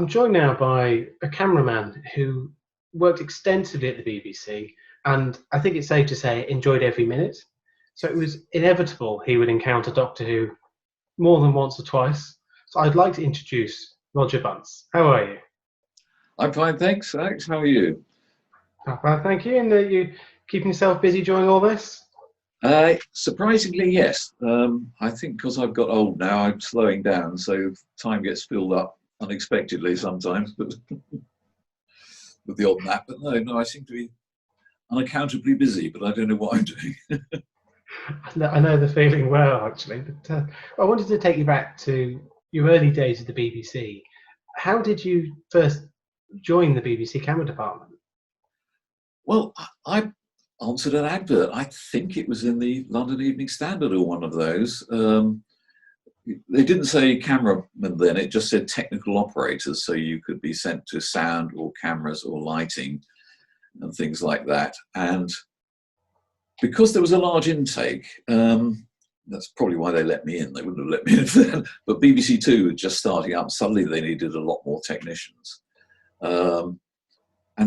I'm joined now by a cameraman who worked extensively at the BBC, and I think it's safe to say enjoyed every minute. So it was inevitable he would encounter Doctor Who more than once or twice. So I'd like to introduce Roger Bunce. How are you? I'm fine, thanks, Alex. How are you? Well, thank you. And you keeping yourself busy during all this? Surprisingly, yes. I think because I've got old now, I'm slowing down, so time gets filled up unexpectedly sometimes, but with the odd nap. But no, I seem to be unaccountably busy, but I don't know what I'm doing. I know the feeling well, actually. But I wanted to take you back to your early days at the BBC. How did you first join the BBC camera department? Well, I answered an advert. I think it was in the London Evening Standard or one of those. They didn't say cameraman then, it just said technical operators, so you could be sent to sound or cameras or lighting and things like that. And because there was a large intake, that's probably why they let me in. They wouldn't have let me in then. But BBC Two was just starting up. Suddenly they needed a lot more technicians. And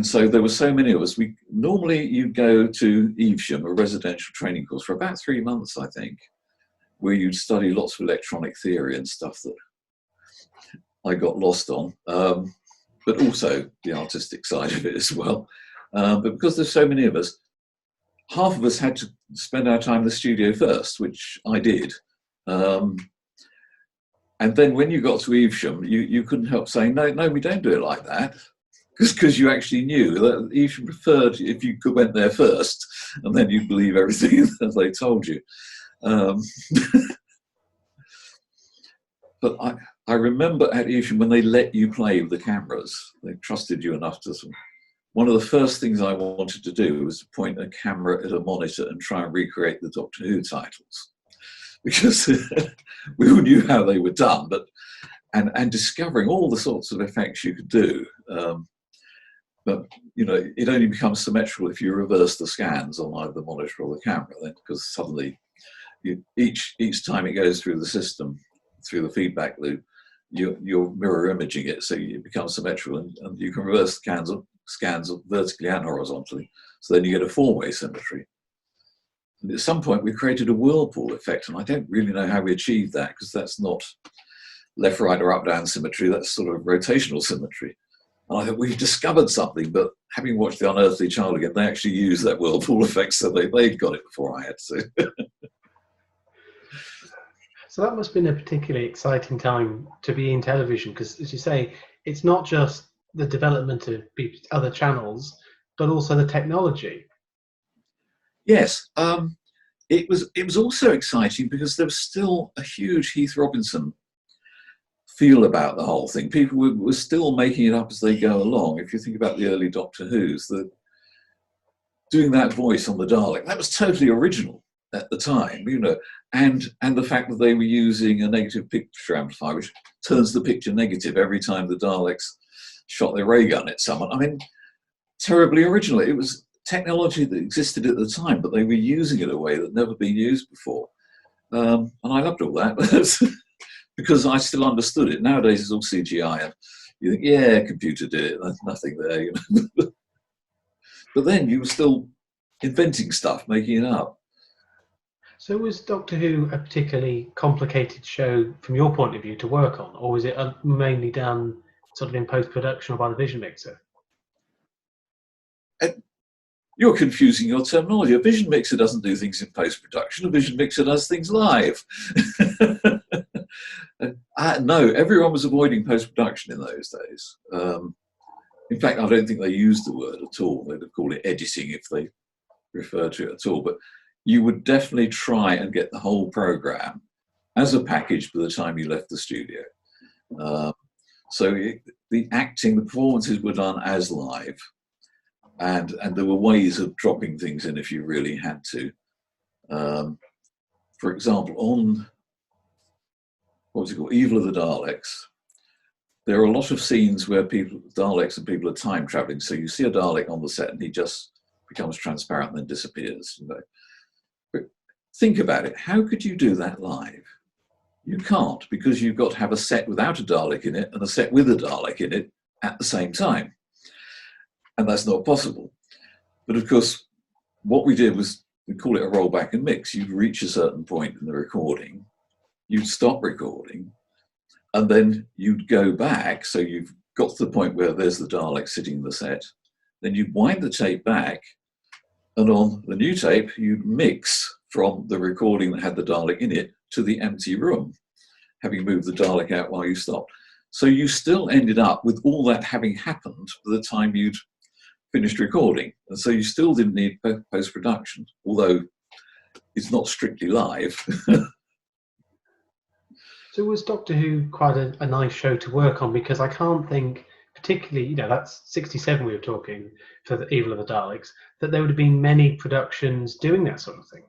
so there were so many of us. Normally you go to Evesham, a residential training course, for about 3 months, I think, where you'd study lots of electronic theory and stuff that I got lost on, but also the artistic side of it as well. But because there's so many of us, half of us had to spend our time in the studio first, which I did. And then when you got to Evesham, you couldn't help saying, no, we don't do it like that. Because you actually knew that Evesham preferred if you went there first, and then you'd believe everything that they told you. But I remember at Evesham when they let you play with the cameras, they trusted you enough to. One of the first things I wanted to do was to point a camera at a monitor and try and recreate the Doctor Who titles, because we all knew how they were done, and discovering all the sorts of effects you could do. But it only becomes symmetrical if you reverse the scans on either the monitor or the camera, then, because suddenly each time it goes through the system, through the feedback loop, you're mirror imaging it, so it becomes symmetrical, and you can reverse scans vertically and horizontally. So then you get a four-way symmetry. And at some point we created a whirlpool effect, and I don't really know how we achieved that, because that's not left, right, or up-down symmetry. That's sort of rotational symmetry. And I thought, we've discovered something, but having watched The Unearthly Child again, they actually used that whirlpool effect, so they'd got it before I had to. So that must have been a particularly exciting time to be in television, because, as you say, it's not just the development of other channels, but also the technology. Yes, it was also exciting because there was still a huge Heath Robinson feel about the whole thing. People were still making it up as they go along. If you think about the early Doctor Who's, doing that voice on the Dalek, that was totally original at the time, and the fact that they were using a negative picture amplifier, which turns the picture negative every time the Daleks shot their ray gun at someone. I mean, terribly original. It was technology that existed at the time, but they were using it in a way that had never been used before. And I loved all that. Because I still understood it. Nowadays it's all CGI, and you think, yeah, computer did it, there's nothing there. But then you were still inventing stuff, making it up. So was Doctor Who a particularly complicated show from your point of view to work on, or was it mainly done sort of in post-production or by the vision mixer? You're confusing your terminology. A vision mixer doesn't do things in post-production. A vision mixer does things live. No, everyone was avoiding post-production in those days. In fact, I don't think they used the word at all. They'd have called it editing if they referred to it at all. But you would definitely try and get the whole program as a package by the time you left the studio. The acting, the performances were done as live. And there were ways of dropping things in if you really had to. For example, on Evil of the Daleks, there are a lot of scenes where Daleks and people are time traveling. So you see a Dalek on the set and he just becomes transparent and then disappears. But think about it. How could you do that live? You can't, because you've got to have a set without a Dalek in it and a set with a Dalek in it at the same time. And that's not possible. But of course, what we did was, we call it a rollback and mix. You'd reach a certain point in the recording, you'd stop recording, and then you'd go back. So you've got to the point where there's the Dalek sitting in the set. Then you'd wind the tape back, and on the new tape, you'd mix from the recording that had the Dalek in it to the empty room, having moved the Dalek out while you stopped. So you still ended up with all that having happened by the time you'd finished recording. And so you still didn't need post-production, although it's not strictly live. So was Doctor Who quite a nice show to work on? Because I can't think, particularly, that's 67 we were talking for the Evil of the Daleks, that there would have been many productions doing that sort of thing.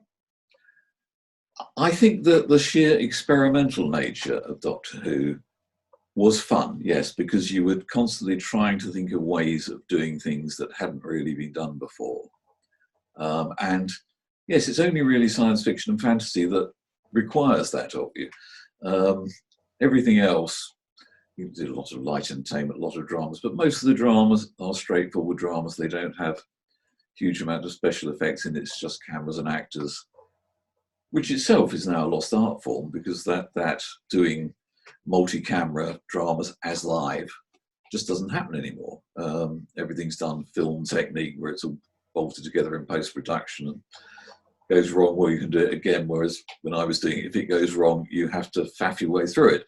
I think that the sheer experimental nature of Doctor Who was fun, yes, because you were constantly trying to think of ways of doing things that hadn't really been done before. And yes, it's only really science fiction and fantasy that requires that of you. Everything else, you do a lot of light entertainment, a lot of dramas, but most of the dramas are straightforward dramas. They don't have huge amount of special effects in it. It's just cameras and actors, which itself is now a lost art form, because that doing multi-camera dramas as live just doesn't happen anymore. Everything's done film technique, where it's all bolted together in post-production, and goes wrong, well, you can do it again. Whereas when I was doing it, if it goes wrong, you have to faff your way through it,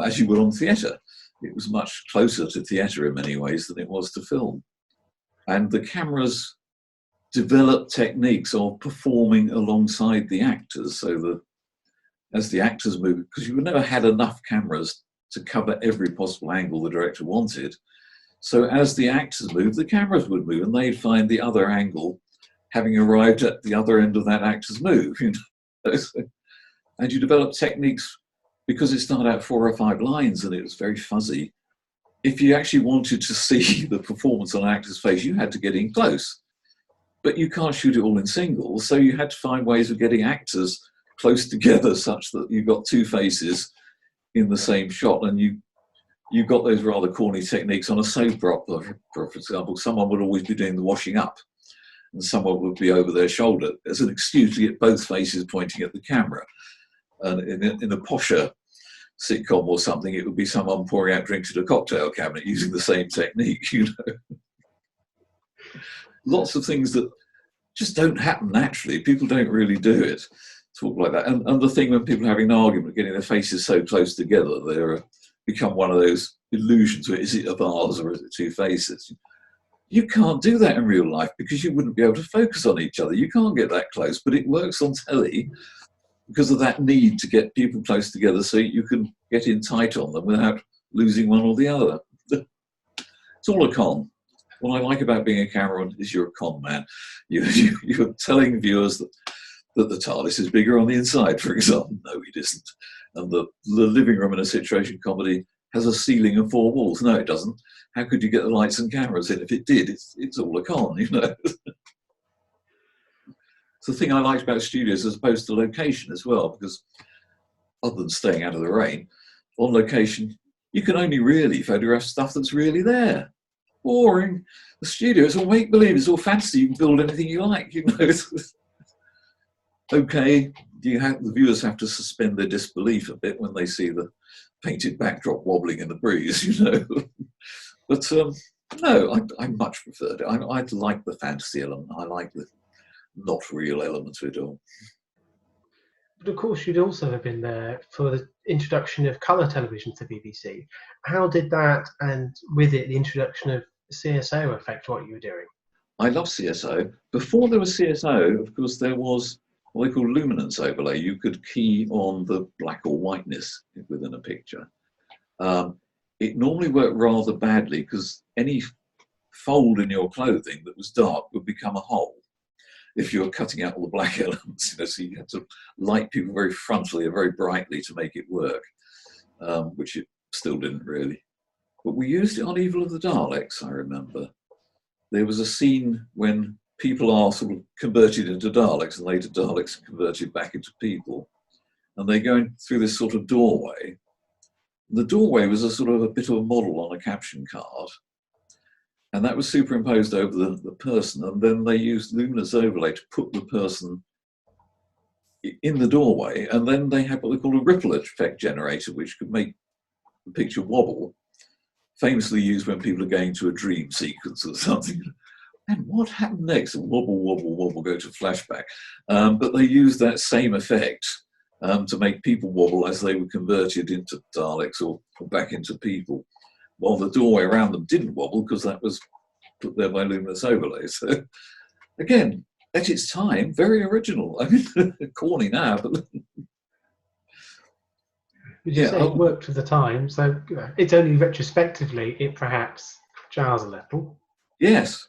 as you would on theatre. It was much closer to theatre in many ways than it was to film. And the cameras developed techniques of performing alongside the actors, so that as the actors move, because you never had enough cameras to cover every possible angle the director wanted. So as the actors moved, the cameras would move, and they'd find the other angle, having arrived at the other end of that actor's move. And you develop techniques, because it started out 4 or 5 lines and it was very fuzzy. If you actually wanted to see the performance on an actor's face, you had to get in close. But you can't shoot it all in singles, so you had to find ways of getting actors close together such that you got 2 faces in the same shot. And you got those rather corny techniques on a soap opera, for example. Someone would always be doing the washing up, and someone would be over their shoulder as an excuse to get both faces pointing at the camera. And in a posher sitcom or something, it would be someone pouring out drinks at a cocktail cabinet using the same technique, Lots of things that just don't happen naturally. People don't really do it, talk like that. And the thing when people are having an argument, getting their faces so close together, they become one of those illusions where, is it a vase or is it 2 faces? You can't do that in real life, because you wouldn't be able to focus on each other. You can't get that close, but it works on telly because of that need to get people close together so you can get in tight on them without losing one or the other. It's all a con. What I like about being a cameraman is you're a con man. You're telling viewers that the TARDIS is bigger on the inside, for example. No, it isn't. And the living room in a situation comedy has a ceiling and 4 walls. No, it doesn't. How could you get the lights and cameras in? If it did, it's all a con, It's the thing I liked about studios as opposed to location as well, because other than staying out of the rain, on location, you can only really photograph stuff that's really there. Boring. The studio, it's all make-believe, it's all fantasy. You can build anything you like, Okay, the viewers have to suspend their disbelief a bit when they see the painted backdrop wobbling in the breeze, But no, I much preferred it. I like the fantasy element. I like the not real element to it all. But of course, you'd also have been there for the introduction of colour television to the BBC. How did that, and with it, the introduction of CSO, affect what you were doing? I love CSO. Before there was CSO, of course, there was what they call luminance overlay. You could key on the black or whiteness within a picture. It normally worked rather badly, because any fold in your clothing that was dark would become a hole if you were cutting out all the black elements. So you had to light people very frontally or very brightly to make it work, which it still didn't really. But we used it on Evil of the Daleks, I remember. There was a scene when people are sort of converted into Daleks, and later Daleks converted back into people. and they're going through this sort of doorway. The doorway was a sort of a bit of a model on a caption card, and that was superimposed over the person, and then they used luminous overlay to put the person in the doorway, and then they had what they call a ripple effect generator, which could make the picture wobble, famously used when people are going to a dream sequence or something. And what happened next? Wobble, wobble, wobble, go to flashback. But they used that same effect to make people wobble as they were converted into Daleks or back into people, while the doorway around them didn't wobble because that was put there by luminous overlay. So again, at its time, very original. I mean, corny now, but You say it worked for the time, so it's only retrospectively it perhaps jars a little. Yes.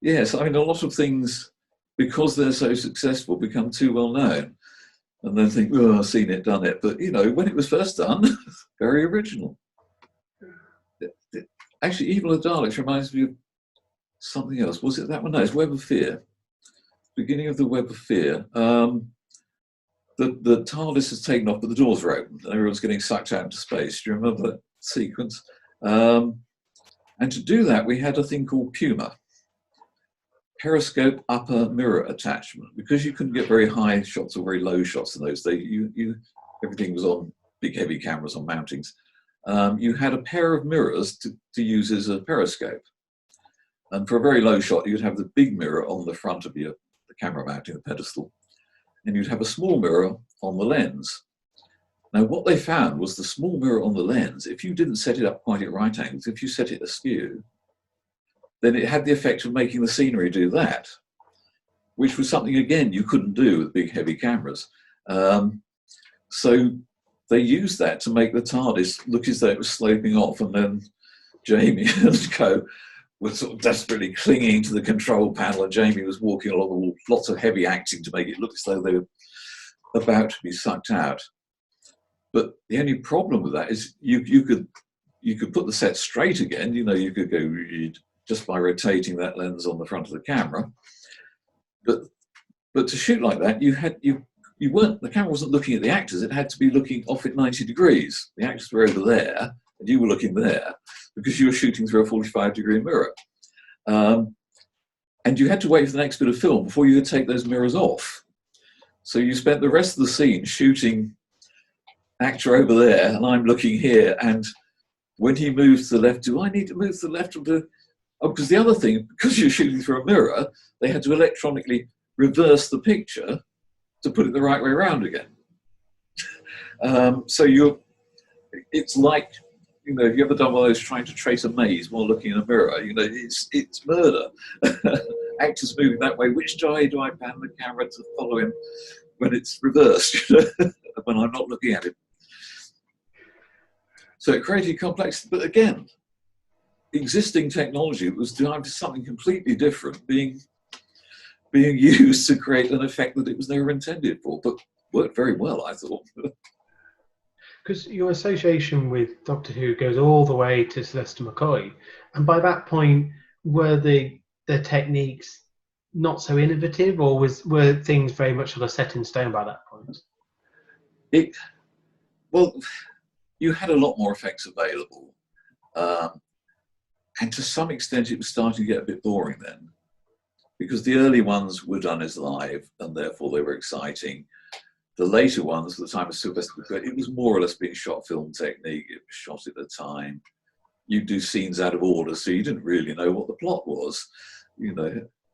I mean, a lot of things, because they're so successful, become too well known, and then think, "Oh, I've seen it, done it." But when it was first done, very original. Actually, Evil of Daleks reminds me of something else. Was it that one? No, it's Web of Fear. Beginning of the Web of Fear. The TARDIS has taken off, but the doors are open, and everyone's getting sucked out into space. Do you remember that sequence? And to do that, we had a thing called Puma, periscope upper mirror attachment, because you couldn't get very high shots or very low shots in those days. Everything was on big heavy cameras on mountings. You had a pair of mirrors to use as a periscope, and for a very low shot, you'd have the big mirror on the front of the camera mounting the pedestal, and you'd have a small mirror on the lens. Now, what they found was the small mirror on the lens, if you didn't set it up quite at right angles, if you set it askew, then it had the effect of making the scenery do that, which was something, again, you couldn't do with big, heavy cameras. So they used that to make the TARDIS look as though it was sloping off, and then Jamie and co were sort of desperately clinging to the control panel, and Jamie was walking along the wall, lots of heavy acting to make it look as though they were about to be sucked out. But the only problem with that is you could put the set straight again. You could go just by rotating that lens on the front of the camera. But to shoot like that, the camera wasn't looking at the actors. It had to be looking off at 90 degrees. The actors were over there, and you were looking there, because you were shooting through a 45-degree mirror. And you had to wait for the next bit of film before you could take those mirrors off. So you spent the rest of the scene shooting actor over there, and I'm looking here, and when he moves to the left, do I need to move to the left or to... Oh, because the other thing, because you're shooting through a mirror, they had to electronically reverse the picture to put it the right way around again. It's like, have you ever done one of those trying to trace a maze while looking in a mirror? It's murder. Actors moving that way. Which way do I pan the camera to follow him when it's reversed? When I'm not looking at him. So it created complexity, but again, existing technology that was designed for something completely different being used to create an effect that it was never intended for, but worked very well, I thought. Because your association with Doctor Who goes all the way to Sylvester McCoy, and by that point, were the techniques not so innovative, or were things very much sort of set in stone by that point? Well, you had a lot more effects available, and to some extent, it was starting to get a bit boring then, because the early ones were done as live, and therefore they were exciting. The later ones, at the time of Sylvester McCoy, it was more or less being shot film technique. It was shot at a time. You'd do scenes out of order, so you didn't really know what the plot was.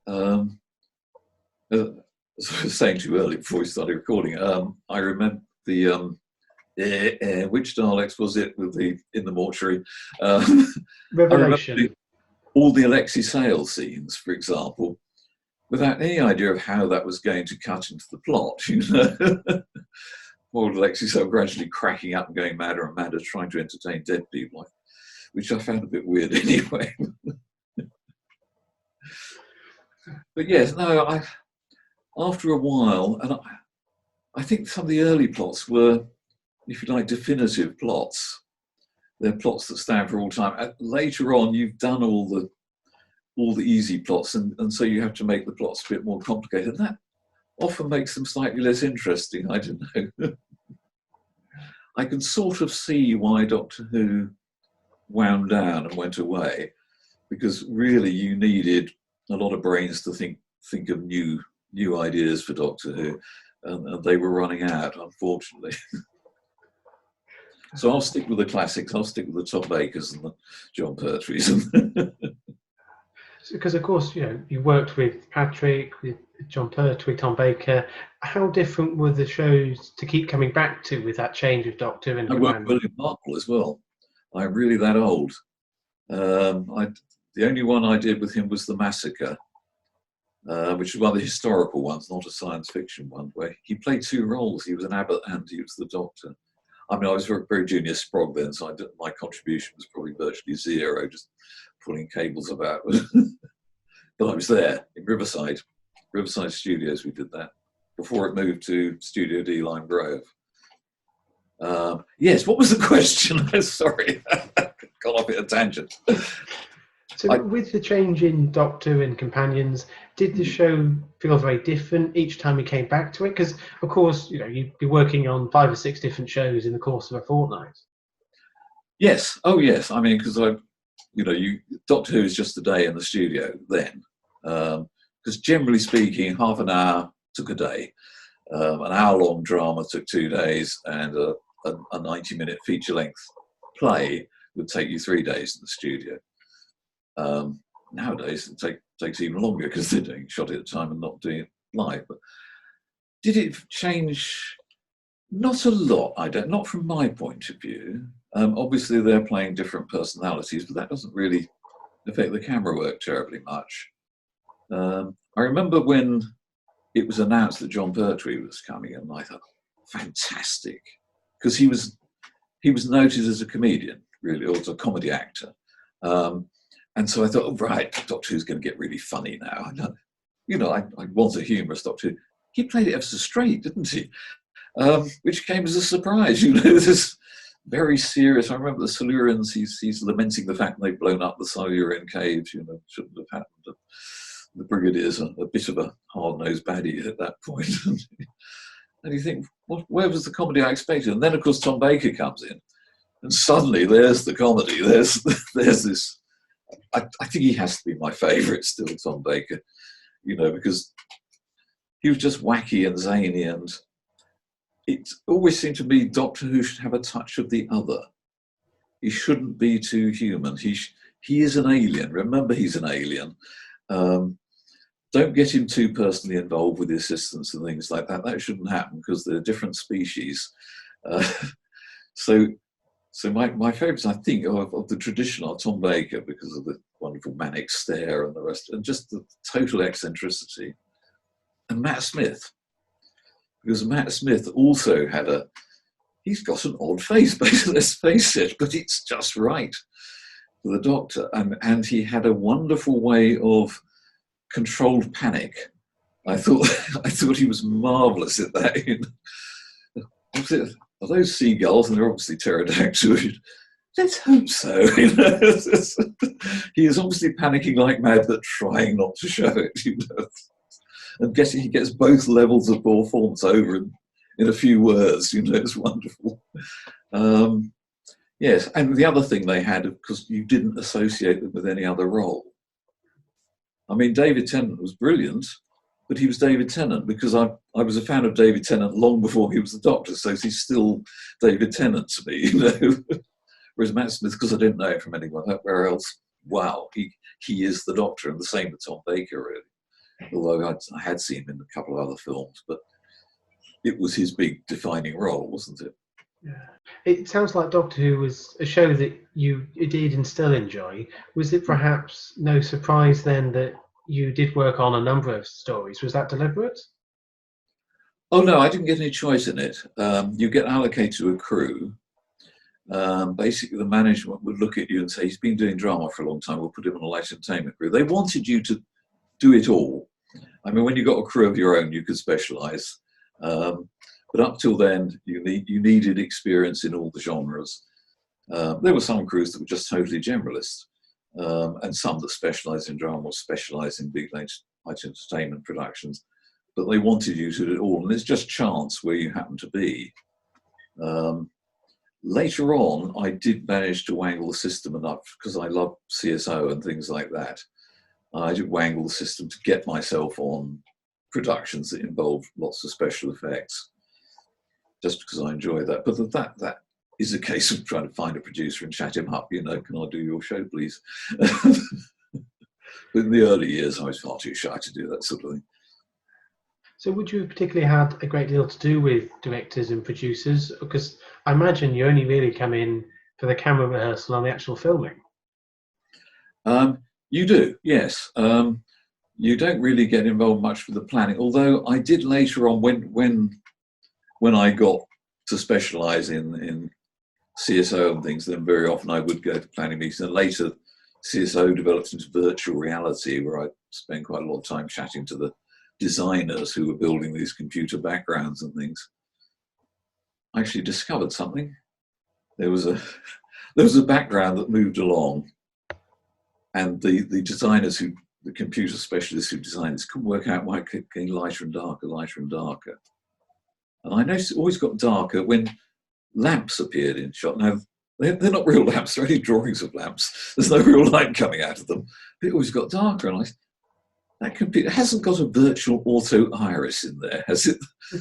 As I was saying to you earlier before we started recording, I remember the which Daleks was it in the mortuary? Revelation. All the Alexei Sales scenes, for example, without any idea of how that was going to cut into the plot. Poor Alexei Sales gradually cracking up and going madder and madder, trying to entertain dead people, which I found a bit weird anyway. But yes, no, after a while, and I think some of the early plots were, if you like, definitive plots. They're plots that stand for all time. Later on, you've done all the easy plots, and so you have to make the plots a bit more complicated. And that often makes them slightly less interesting. I don't know. I can sort of see why Doctor Who wound down and went away, because really you needed a lot of brains to think of new ideas for Doctor Who, and they were running out, unfortunately. So I'll stick with the classics. I'll stick with the Tom Bakers and the John Pertwees. Because of course, you know, you worked with Patrick, with John Pertwee, Tom Baker. How different were the shows to keep coming back to with that change of Doctor and I worked with William Marple as well. I'm really that old. The only one I did with him was the Massacre, which was one of the historical ones, not a science fiction one, where he played two roles. He was an abbot and he was the Doctor. I mean, I was very, very junior sprog then, so my contribution was probably virtually zero, just pulling cables about. But I was there in Riverside Studios. We did that before it moved to Studio D, Lime Grove. Yes, what was the question? Sorry, got off at a tangent. So with the change in Doctor and companions, did the show feel very different each time you came back to it? Because, of course, you know, you'd be working on 5 or 6 different shows in the course of a fortnight. Yes. Oh, yes. I mean, because Doctor Who is just a day in the studio then. Because generally speaking, half an hour took a day. An hour-long drama took 2 days, and a 90-minute feature-length play would take you 3 days in the studio. Nowadays, it takes even longer because they're doing shot at a time and not doing it live. But did it change? Not a lot. Not from my point of view. Obviously, they're playing different personalities, but that doesn't really affect the camera work terribly much. I remember when it was announced that John Pertwee was coming, and I thought, fantastic, because he was noted as a comedian, really, or as a comedy actor. And so I thought, oh, right, Doctor Who's going to get really funny now. I want a humorous Doctor Who. He played it ever so straight, didn't he? Which came as a surprise. This very serious. I remember the Silurians. He's lamenting the fact they've blown up the Silurian caves. Shouldn't have happened. The Brigadier's a bit of a hard-nosed baddie at that point. And you think, where was the comedy I expected? And then, of course, Tom Baker comes in, and suddenly there's the comedy. There's this. I think he has to be my favourite still, Tom Baker, because he was just wacky and zany, and it always seemed to me Doctor Who should have a touch of the other. He shouldn't be too human. He is an alien. Remember, he's an alien. Don't get him too personally involved with the assistants and things like that. That shouldn't happen because they're different species. So my favourites, I think, of the tradition are Tom Baker because of the wonderful manic stare and the rest, and just the total eccentricity. And Matt Smith, because Matt Smith also he's got an odd face, basically, let's face it, but it's just right for the Doctor. And he had a wonderful way of controlled panic. I thought he was marvellous at that. Are those seagulls? And they're obviously pterodactyl. Let's hope so. He is obviously panicking like mad, but trying not to show it. And he gets both levels of performance over in a few words. It's wonderful. Yes, and the other thing they had, because you didn't associate them with any other role. I mean, David Tennant was brilliant, but he was David Tennant because I was a fan of David Tennant long before he was the Doctor, so he's still David Tennant to me, Whereas Matt Smith, because I didn't know him from anywhere else, wow, he is the Doctor, and the same with Tom Baker, really. Although I had seen him in a couple of other films, but it was his big defining role, wasn't it? Yeah. It sounds like Doctor Who was a show that you did and still enjoy. Was it perhaps no surprise then that you did work on a number of stories? Was that deliberate? Oh no, I didn't get any choice in it. You get allocated to a crew. Basically, the management would look at you and say, he's been doing drama for a long time, we'll put him on a light entertainment crew. They wanted you to do it all. I mean, when you got a crew of your own, you could specialise. But up till then, you needed experience in all the genres. There were some crews that were just totally generalists, and some that specialised in drama or specialised in big light entertainment productions. But they wanted you to do it all, and it's just chance where you happen to be. Later on, I did manage to wangle the system enough, because I love CSO and things like that. I did wangle the system to get myself on productions that involved lots of special effects, just because I enjoy that. But that is a case of trying to find a producer and chat him up, can I do your show, please? But in the early years, I was far too shy to do that sort of thing. So would you have particularly had a great deal to do with directors and producers? Because I imagine you only really come in for the camera rehearsal and the actual filming. You do, yes. You don't really get involved much with the planning, although I did later on, when I got to specialise in CSO and things, then very often I would go to planning meetings. And later, CSO developed into virtual reality, where I spent quite a lot of time chatting to the designers who were building these computer backgrounds and things. I actually discovered something. There was a background that moved along, and the designers, the computer specialists who designed this, couldn't work out why it kept getting lighter and darker. And I noticed it always got darker when lamps appeared in shot. Now, they're not real lamps, they're only drawings of lamps. There's no real light coming out of them. But it always got darker, and that computer hasn't got a virtual auto iris in there, has it? I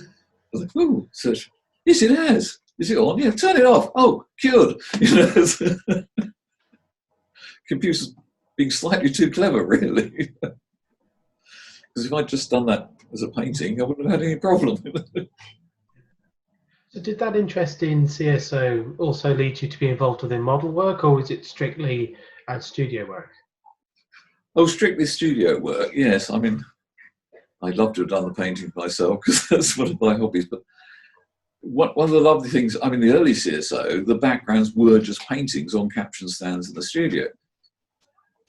was like, oh, search. Yes, it has. Is it on? Yeah, turn it off. Oh, cured. Computers being slightly too clever, really. Because if I'd just done that as a painting, I wouldn't have had any problem. So did that interest in CSO also lead you to be involved within model work, or was it strictly studio work? Oh, strictly studio work, yes. I mean, I'd love to have done the painting myself, because that's one of my hobbies. But one of the lovely things, I mean, the early CSO, the backgrounds were just paintings on caption stands in the studio.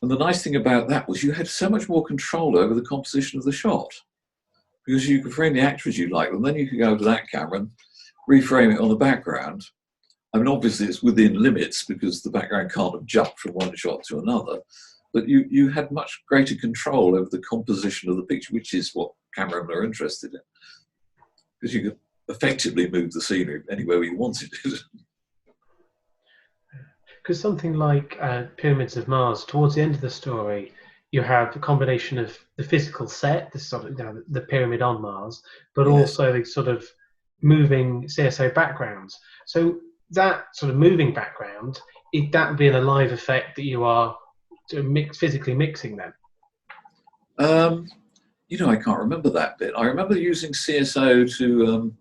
And the nice thing about that was you had so much more control over the composition of the shot, because you could frame the actors you like, and then you could go to that camera and reframe it on the background. I mean, obviously it's within limits, because the background can't have jumped from one shot to another, but you had much greater control over the composition of the picture, which is what cameramen are interested in, because you could effectively move the scenery anywhere you wanted it. Because something like Pyramids of Mars, towards the end of the story, you have a combination of the physical set, the sort of the pyramid on Mars, but also the sort of moving CSO backgrounds. So that sort of moving background, that would be a live effect that you are physically mixing then? I can't remember that bit. I remember using CSO to,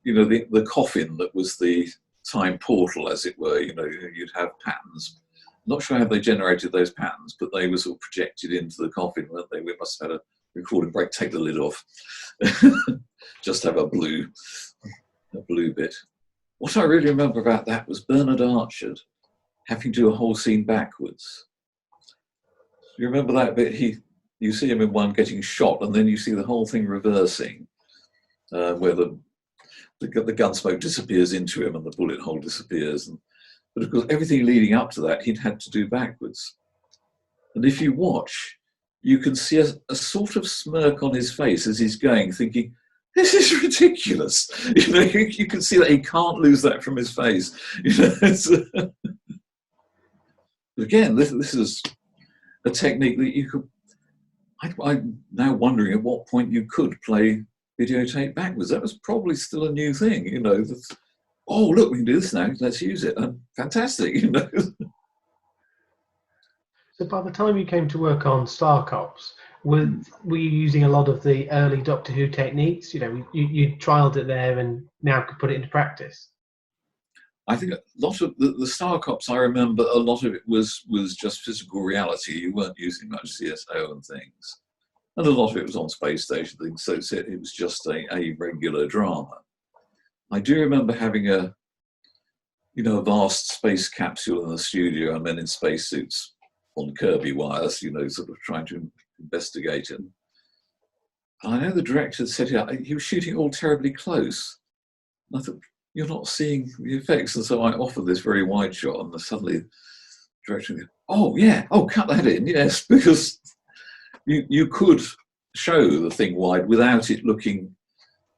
the coffin that was the time portal, as it were. You'd have patterns. Not sure how they generated those patterns, but they were sort of projected into the coffin, weren't they? We must have had a recording break, take the lid off. Just have a blue bit. What I really remember about that was Bernard Archer having to do a whole scene backwards. You remember that bit? You see him in one getting shot, and then you see the whole thing reversing, where the gun smoke disappears into him and the bullet hole disappears. But of course, everything leading up to that, he'd had to do backwards. And if you watch, you can see a sort of smirk on his face as he's going, thinking, this is ridiculous. You can see that he can't lose that from his face. Again, this is a technique that you could. I'm now wondering at what point you could play videotape backwards. That was probably still a new thing, oh, look, we can do this now, let's use it. Fantastic, So by the time you came to work on Star Cops, were you using a lot of the early Doctor Who techniques? You trialed it there and now could put it into practice? I think a lot of the Star Cops, I remember a lot of it was just physical reality. You weren't using much CSO and things. And a lot of it was on space station things, so it was just a regular drama. I do remember having a vast space capsule in the studio and men in spacesuits on Kirby wires, sort of trying to investigate it. And I know the director said he was shooting all terribly close. And I thought, you're not seeing the effects. And so I offered this very wide shot, and suddenly the director goes, oh yeah, cut that in, yes, because you could show the thing wide without it looking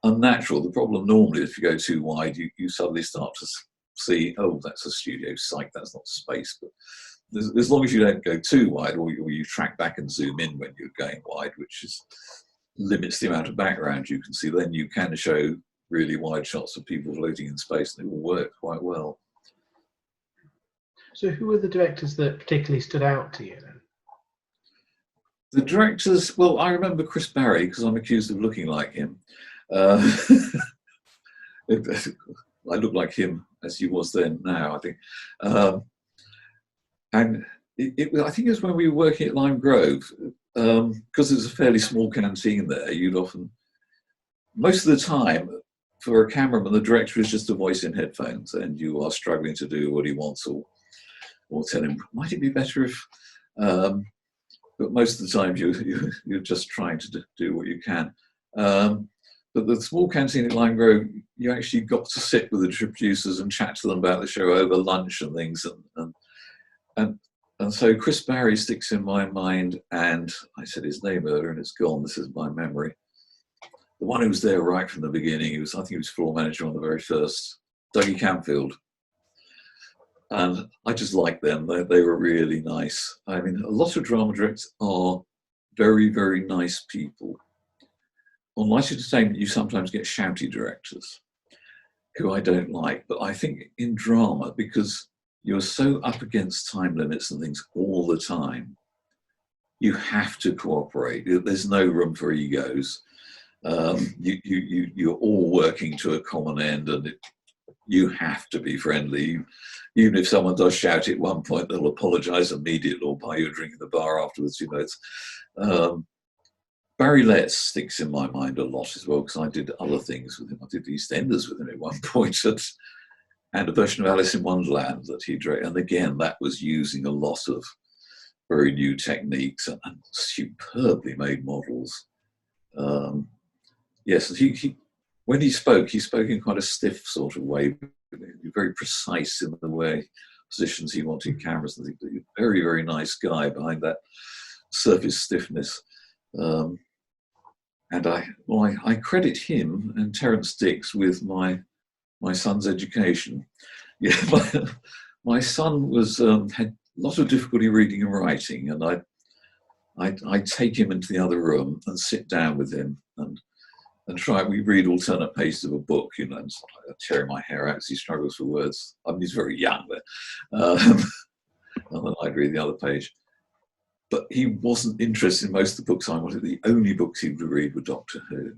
unnatural. The problem normally, if you go too wide, you suddenly start to see, oh, that's a studio site, that's not space. But as long as you don't go too wide, or you track back and zoom in when you're going wide, which limits the amount of background you can see, then you can show really wide shots of people floating in space, and it will work quite well. So who were the directors that particularly stood out to you then? The directors, well, I remember Chris Barry because I'm accused of looking like him. I look like him as he was then now, I think. And I think it was when we were working at Lime Grove, because there's a fairly small canteen there, you'd often, most of the time, for a cameraman, the director is just a voice in headphones, and you are struggling to do what he wants, or tell him, might it be better if, but most of the time you're just trying to do what you can. But the small canteen at Lime Grove, you actually got to sit with the producers and chat to them about the show over lunch and things, and so Chris Barry sticks in my mind, and I said his name earlier and it's gone, this is my memory. The one who was there right from the beginning, I think he was floor manager on the very first, Dougie Campfield. And I just liked them, they were really nice. I mean, a lot of drama directors are very, very nice people. On light entertainment, you sometimes get shouty directors, who I don't like, but I think in drama, because you're so up against time limits and things all the time, you have to cooperate. There's no room for egos. You're all working to a common end, and you have to be friendly. Even if someone does shout at one point, they'll apologise immediately or buy you a drink in the bar afterwards. You know, it's Barry Letts sticks in my mind a lot as well, because I did other things with him. I did EastEnders with him at one point, and a version of Alice in Wonderland that he directed. And again, that was using a lot of very new techniques and superbly made models. Yes, when he spoke in quite a stiff sort of way, very precise in the way positions he wanted cameras and things. Very, very nice guy behind that surface stiffness. And I credit him and Terence Dix with my son's education. Yeah, my son was had a lot of difficulty reading and writing, and I'd take him into the other room and sit down with him and try. We read alternate pages of a book, you know, and I'd tear my hair out as he struggles for words. I mean, he's very young there, and then I'd read the other page. But he wasn't interested in most of the books I wanted. The only books he would read were Doctor Who.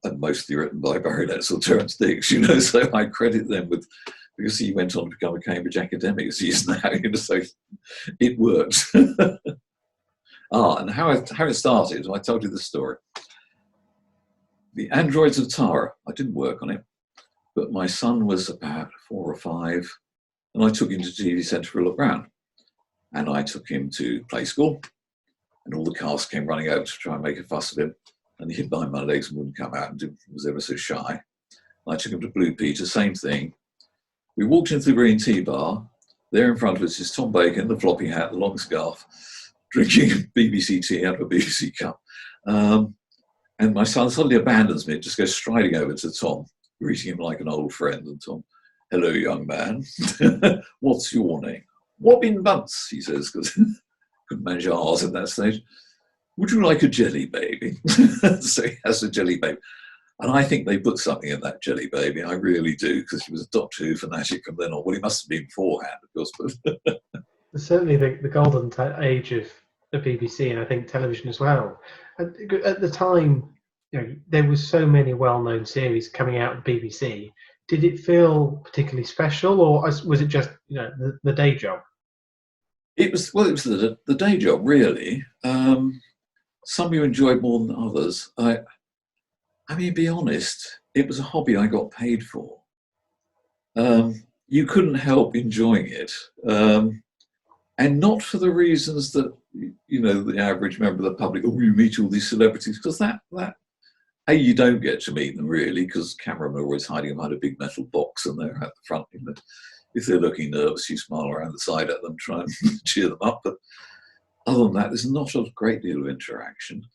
And mostly written by Barry Letts or Terence Dix, you know, so I credit them with, because he went on to become a Cambridge academic as he is now, you know, so it worked. And how it started, I told you the story. The Androids of Tara, I didn't work on it, but my son was about 4 or 5, and I took him to TV Centre for a look round. And I took him to play school, and all the cast came running out to try and make a fuss of him. And he hid behind my legs and wouldn't come out, and was ever so shy. I took him to Blue Peter, same thing. We walked into the Green Tea Bar. There in front of us is Tom Bacon, the floppy hat, the long scarf, drinking BBC tea out of a BBC cup. And my son suddenly abandons me, just goes striding over to Tom, greeting him like an old friend. And Tom, hello, young man. What's your name? Wobbin Bunce, he says, because couldn't manage R's at that stage. Would you like a jelly baby? So he has a jelly baby. And I think they put something in that jelly baby. I really do, because he was a Doctor Who fanatic from then on. Well, he must have been beforehand, of course. But certainly the golden age of the BBC, and I think television as well. At the time, you know, there was so many well-known series coming out of the BBC. Did it feel particularly special, or was it just, you know, the day job? It was the day job, really. Some you enjoyed more than others. I mean, be honest, it was a hobby I got paid for. You couldn't help enjoying it. And not for the reasons that, you know, the average member of the public, oh, you meet all these celebrities, because that you don't get to meet them really, because cameramen are always hiding behind a big metal box and they're at the front. You know, if they're looking nervous, you smile around the side at them, try and cheer them up. But other than that, there's not a great deal of interaction.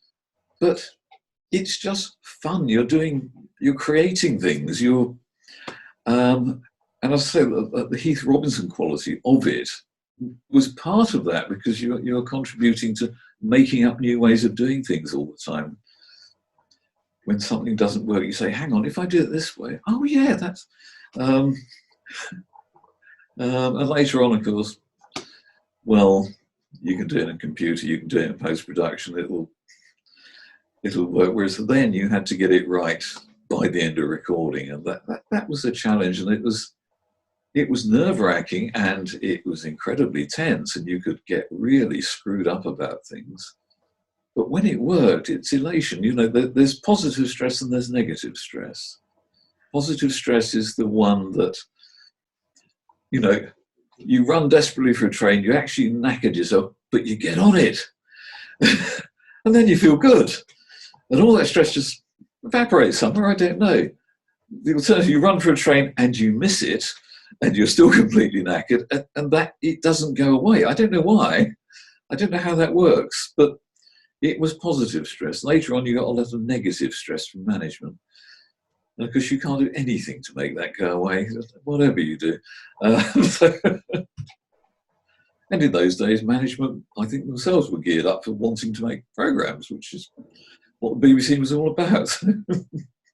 But it's just fun. You're creating things. And I say that the Heath Robinson quality of it was part of that, because you're contributing to making up new ways of doing things all the time. When something doesn't work, you say, hang on, if I do it this way, oh yeah, that's... and later on, of course, well, you can do it in a computer, you can do it in post-production, it'll work. Whereas then you had to get it right by the end of recording, and that was a challenge, and it was nerve-wracking, and it was incredibly tense, and you could get really screwed up about things. But when it worked, it's elation. You know, there's positive stress and there's negative stress. Positive stress is the one that, you know, you run desperately for a train, you actually knackered yourself, but you get on it. And then you feel good. And all that stress just evaporates somewhere, I don't know. The alternative, you run for a train and you miss it, and you're still completely knackered, and that it doesn't go away. I don't know why. I don't know how that works, but it was positive stress. Later on, you got a lot of negative stress from management, because you can't do anything to make that go away, whatever you do. And in those days, management, I think themselves were geared up for wanting to make programs, which is what the BBC was all about.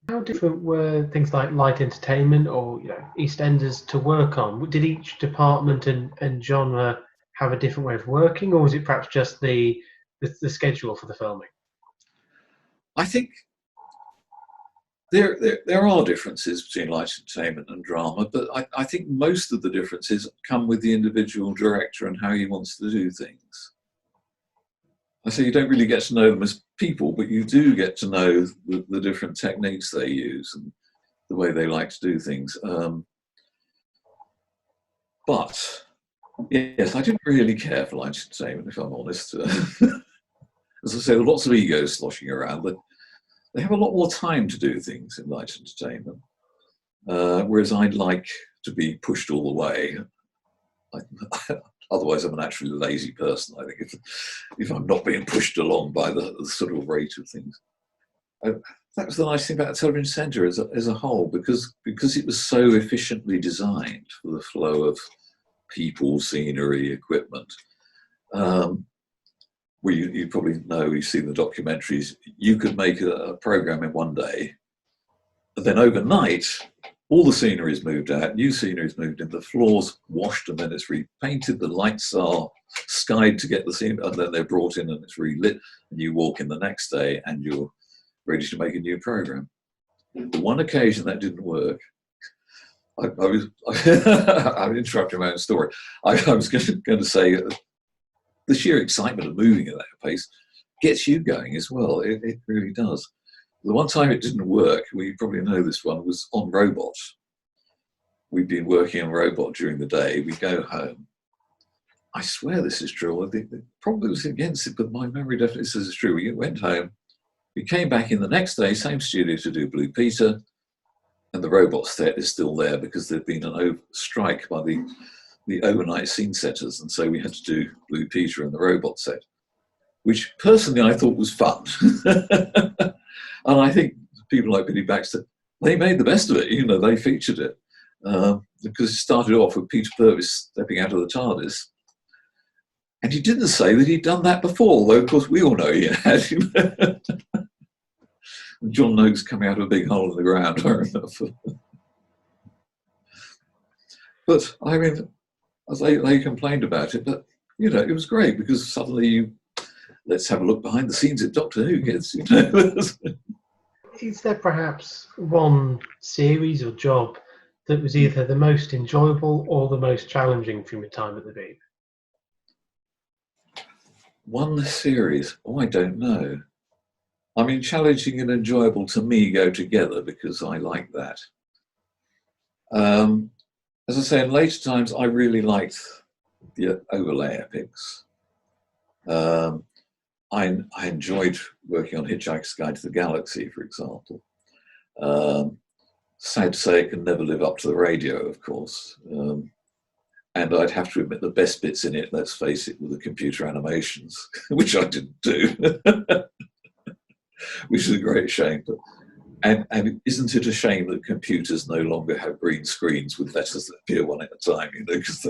How different were things like light entertainment or, you know, EastEnders to work on? Did each department and genre have a different way of working, or was it perhaps just the schedule for the filming? I think there are differences between light entertainment and drama, but I think most of the differences come with the individual director and how he wants to do things. I say you don't really get to know them as people, but you do get to know the different techniques they use and the way they like to do things. But yes, I didn't really care for light entertainment, if I'm honest. As I say, there are lots of egos sloshing around, but they have a lot more time to do things in light entertainment. Whereas I'd like to be pushed all the way. Otherwise, I'm a naturally lazy person, I think, if I'm not being pushed along by the sort of rate of things. That was the nice thing about the television centre as a whole, because it was so efficiently designed for the flow of people, scenery, equipment. Well, you probably know, you've seen the documentaries, you could make a program in one day, and then overnight, all the scenery is moved out, new scenery is moved in, the floor's washed and then it's repainted, the lights are skied to get the scene, and then they're brought in and it's relit, and you walk in the next day and you're ready to make a new program. The one occasion that didn't work, I'm interrupting my own story. I was going to say, the sheer excitement of moving at that pace gets you going as well. It really does. The one time it didn't work, we probably know this one, was on Robot. We'd been working on Robot during the day. We go home. I swear this is true. I think it probably was against it, but my memory definitely says it's true. We went home. We came back in the next day, same studio, to do Blue Peter, and the Robot set is still there because there'd been an strike by the overnight scene setters, and so we had to do Blue Peter and the Robot set, which personally I thought was fun. And I think people like Billy Baxter, they made the best of it. You know, they featured it because it started off with Peter Purvis stepping out of the TARDIS, and he didn't say that he'd done that before, though of course we all know he had. John Noakes coming out of a big hole in the ground, I remember. But I mean, as they complained about it, but you know, it was great because suddenly let's have a look behind the scenes at Doctor Who, kids. You know? Is there perhaps one series or job that was either the most enjoyable or the most challenging from your time at the Beeb? One series? Oh, I don't know. I mean, challenging and enjoyable to me go together because I like that. As I say, in later times, I really liked the overlay epics. I enjoyed working on Hitchhiker's Guide to the Galaxy, for example. Sad to say, it can never live up to the radio, of course. And I'd have to admit the best bits in it, let's face it, were the computer animations, which I didn't do, which is a great shame. But And isn't it a shame that computers no longer have green screens with letters that appear one at a time? You know, because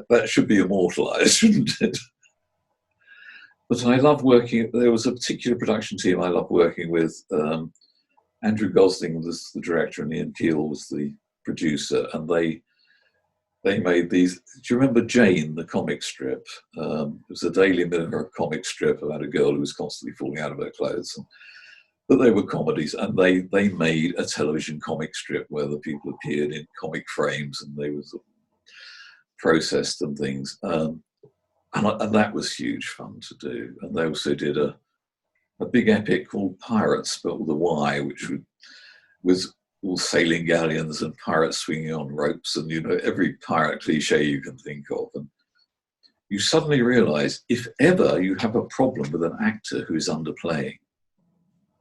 that should be immortalised, shouldn't it? But I love working. There was a particular production team I loved working with. Andrew Gosling was the director, and Ian Keel was the producer, and they made these. Do you remember Jane, the comic strip? It was a Daily Mirror comic strip about a girl who was constantly falling out of her clothes. But they were comedies, and they made a television comic strip where the people appeared in comic frames and they were sort of processed and things. And that was huge fun to do. And they also did a big epic called Pirates, spelled with a Y, which was all sailing galleons and pirates swinging on ropes and, you know, every pirate cliche you can think of. And you suddenly realize if ever you have a problem with an actor who is underplaying,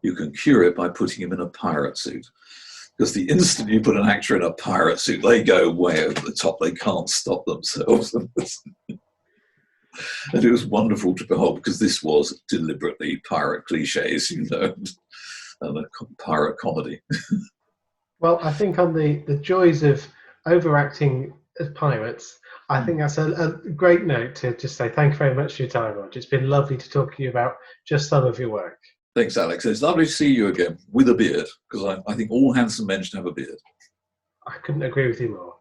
you can cure it by putting him in a pirate suit. Because the instant you put an actor in a pirate suit, they go way over the top. They can't stop themselves. And it was wonderful to behold, because this was deliberately pirate cliches, you know, and a pirate comedy. Well, I think on the joys of overacting as pirates, I think that's a great note to just say thank you very much for your time, Roger. It's been lovely to talk to you about just some of your work. Thanks, Alex. It's lovely to see you again with a beard, because I think all handsome men should have a beard. I couldn't agree with you more.